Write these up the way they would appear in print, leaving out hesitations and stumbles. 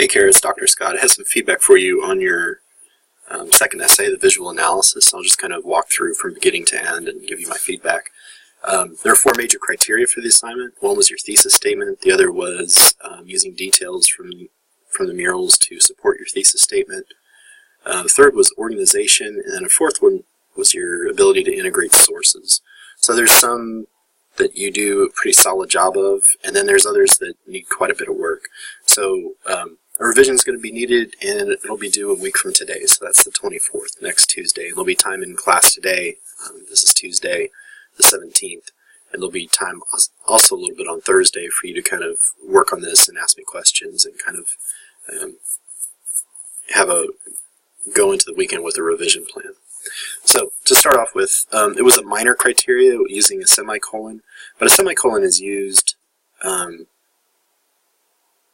Hey Kara, it's Dr. Scott. I have some feedback for you on your second essay, the visual analysis. I'll just kind of walk through from beginning to end and give you my feedback. There are four major criteria for the assignment. One was your thesis statement. The other was using details from the murals to support your thesis statement. The third was organization, and then a fourth one was your ability to integrate sources. So there's some that you do a pretty solid job of, and then there's others that need quite a bit of work. So a revision is going to be needed, and it'll be due a week from today, so that's the 24th, next Tuesday. There'll be time in class today. This is Tuesday, the 17th, and there'll be time also a little bit on Thursday for you to kind of work on this and ask me questions and kind of go into the weekend with a revision plan. So to start off with, it was a minor criteria using a semicolon, but a semicolon is used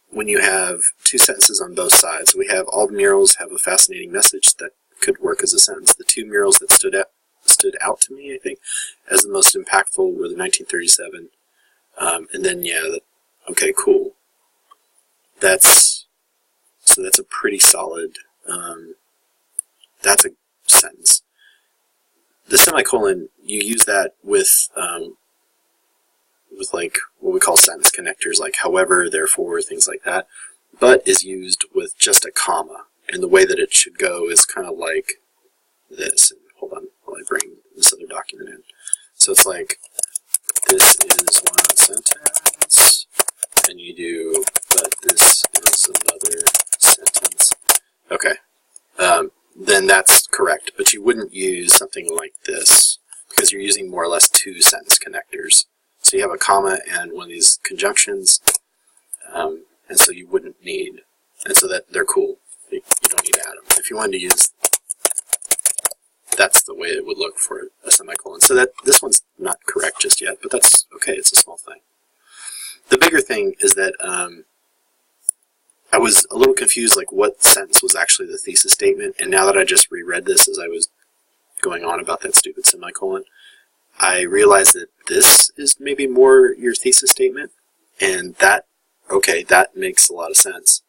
when you have two sentences on both sides. We have all the murals have a fascinating message that could work as a sentence. The two murals that stood out to me, I think, as the most impactful were the 1937, and then okay, cool. That's a pretty solid. That's a sentence. The semicolon, you use that with like what we call sentence connectors, like however, therefore, things like that, but is used with just a comma. And the way that it should go is kind of like this. And hold on while I bring this other document in. So it's like, this is one sentence, and you do, but this is another sentence. Okay. Then that's correct, but you wouldn't use something like this because you're using more or less two sentence connectors. So you have a comma and one of these conjunctions, and so you wouldn't need, and so that they're cool. You don't need to add them. If you wanted to use, that's the way it would look for a semicolon. So that this one's not correct just yet, but that's okay. It's a small thing. The bigger thing is that I was a little confused, like what sentence was actually the thesis statement, and now that I just reread this as I was going on about that stupid semicolon, I realized that this is maybe more your thesis statement, and that makes a lot of sense.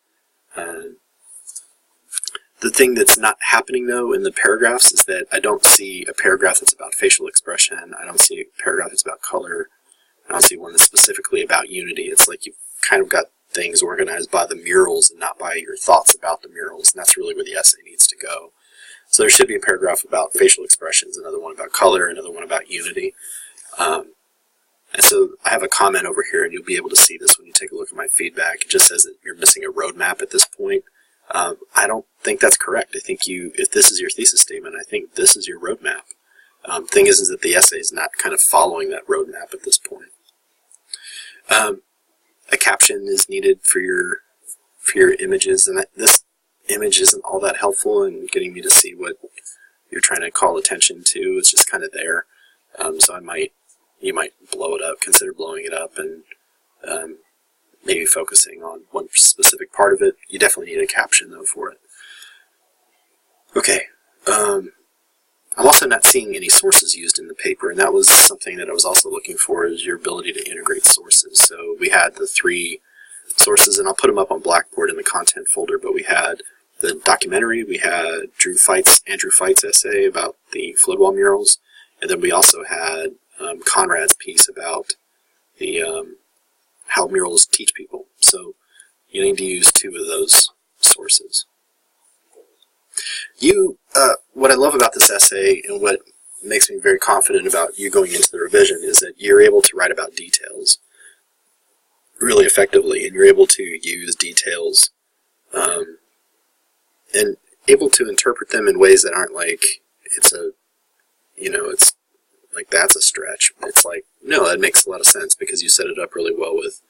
The thing that's not happening, though, in the paragraphs is that I don't see a paragraph that's about facial expression, I don't see a paragraph that's about color, I don't see one that's specifically about unity. It's like you've kind of got things organized by the murals and not by your thoughts about the murals, and that's really where the essay needs to go. So there should be a paragraph about facial expressions, another one about color, another one about unity. And so I have a comment over here, and you'll be able to see this when you take a look at my feedback. It just says that you're missing a roadmap at this point. I don't think that's correct. I think if this is your thesis statement, I think this is your roadmap. Thing is that the essay is not kind of following that roadmap at this point. A caption is needed for your images, and this image isn't all that helpful in getting me to see what you're trying to call attention to. It's just kind of there. So you might blow it up, consider blowing it up, and maybe focusing on one specific part of it. You definitely need a caption, though, for it. Okay. I'm also not seeing any sources used in the paper, and that was something that I was also looking for, is your ability to integrate sources. So we had the three sources, and I'll put them up on Blackboard in the content folder, but we had the documentary, we had Andrew Feit's essay about the Floodwall murals, and then we also had Conrad's piece about the how murals teach people. So you need to use two of those sources. What I love about this essay, and what makes me very confident about you going into the revision, is that you're able to write about details really effectively, and you're able to use details and able to interpret them in ways that aren't like it's like that's a stretch. It's like, no, that makes a lot of sense because you set it up really well with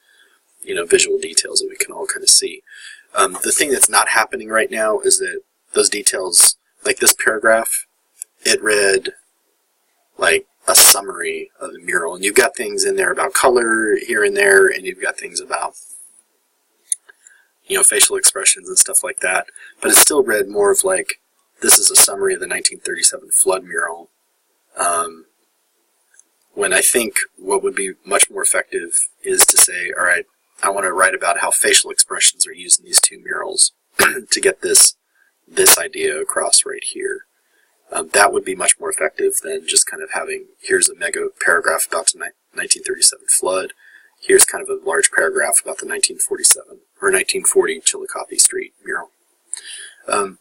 visual details that we can all kind of see. The thing that's not happening right now is that those details, like this paragraph, it read like a summary of the mural, and you've got things in there about color here and there, and you've got things about facial expressions and stuff like that, but it still read more of like, this is a summary of the 1937 flood mural, when I think what would be much more effective is to say, all right, I want to write about how facial expressions are used in these two murals to get this idea across right here. That would be much more effective than just kind of having, here's a mega paragraph about the 1937 flood, here's kind of a large paragraph about the 1947 or 1940 Chillicothe Street mural. And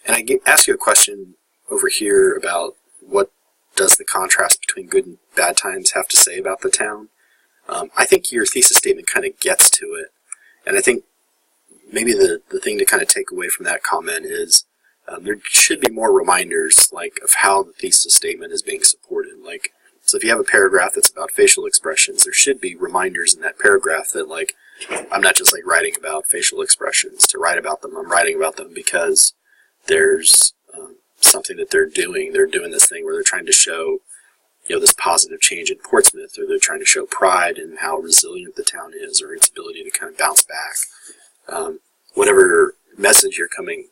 I ask you a question over here about what does the contrast between good and bad times have to say about the town. I think your thesis statement kind of gets to it, and I think maybe the thing to kind of take away from that comment is there should be more reminders like of how the thesis statement is being supported. Like, so if you have a paragraph that's about facial expressions, there should be reminders in that paragraph that, like, I'm not just like writing about facial expressions to write about them. I'm writing about them because there's something that they're doing. They're doing this thing where they're trying to show, you know, this positive change in Portsmouth, or they're trying to show pride in how resilient the town is, or its ability to kind of bounce back. Whatever message you're coming,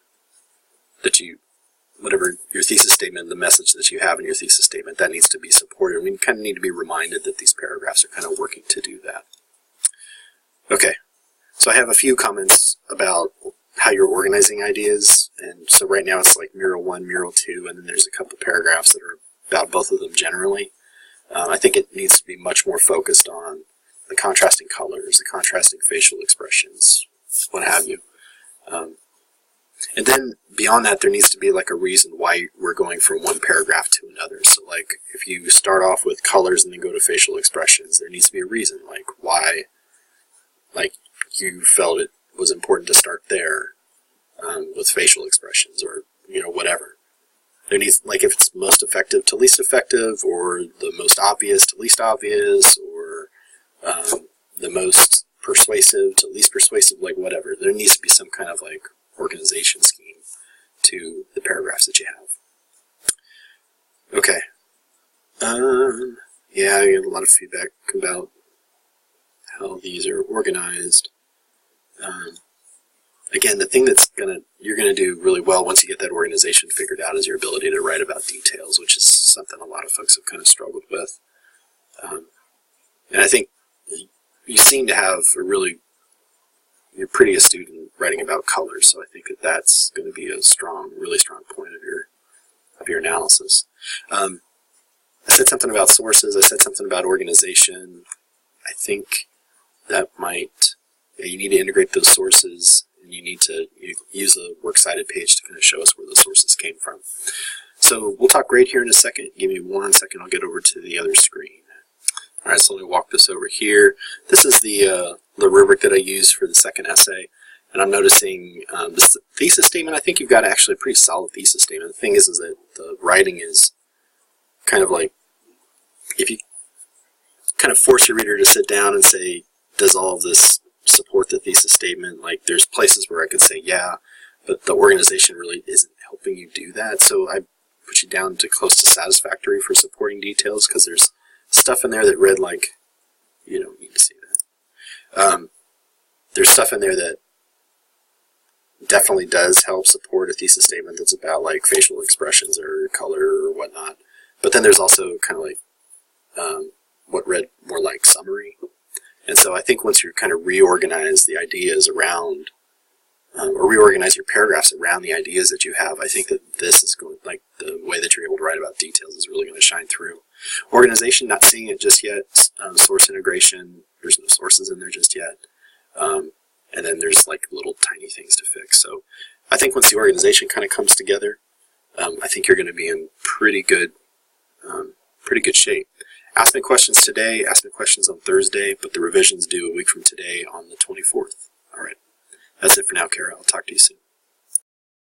whatever your thesis statement, the message that you have in your thesis statement, that needs to be supported. We kind of need to be reminded that these paragraphs are kind of working to do that. Okay, so I have a few comments about how you're organizing ideas, and so right now it's like mural 1, mural 2, and then there's a couple paragraphs that are about both of them generally. I think it needs to be much more focused on the contrasting colors, the contrasting facial expressions, what have you. And then beyond that, there needs to be like a reason why we're going from one paragraph to another. So like if you start off with colors and then go to facial expressions, there needs to be a reason, like why, like you felt it was important to start there with facial expressions, or, you know, whatever. There needs, like, if it's most effective to least effective, or the most obvious to least obvious, or the most persuasive to least persuasive, like whatever. There needs to be some kind of like organization scheme to the paragraphs that you have. Okay. Yeah, I get a lot of feedback about how these are organized. Again, the thing that's you're gonna do really well once you get that organization figured out is your ability to write about details, which is something a lot of folks have kind of struggled with. And I think you seem to have you're pretty astute in writing about colors, so I think that that's going to be a really strong point of your analysis. I said something about sources. I said something about organization. I think that you need to integrate those sources, and you need to use a works cited page to kind of show us where those sources came from. So we'll talk grade here in a second. Give me 1 second. I'll get over to the other screen. All right, so let me walk this over here. This is the rubric that I used for the second essay, and I'm noticing this thesis statement. I think you've got actually a pretty solid thesis statement. The thing is that the writing is kind of like, if you kind of force your reader to sit down and say, does all of this support the thesis statement? Like, there's places where I could say, yeah, but the organization really isn't helping you do that. So I put you down to close to satisfactory for supporting details, because there's stuff in there that read like, you don't need to see that. There's stuff in there that definitely does help support a thesis statement that's about like facial expressions or color or whatnot. But then there's also kind of like what read more like summary. And so I think once you kind of reorganize the ideas around, or reorganize your paragraphs around the ideas that you have, I think that this is going, like, the way that you're able to write about details is really going to shine through. Organization, not seeing it just yet. Source integration, there's no sources in there just yet. And then there's like little tiny things to fix. So I think once the organization kind of comes together, I think you're going to be in pretty good shape. Ask me questions today, ask me questions on Thursday, but the revision's due a week from today on the 24th. All right. That's it for now, Kara. I'll talk to you soon.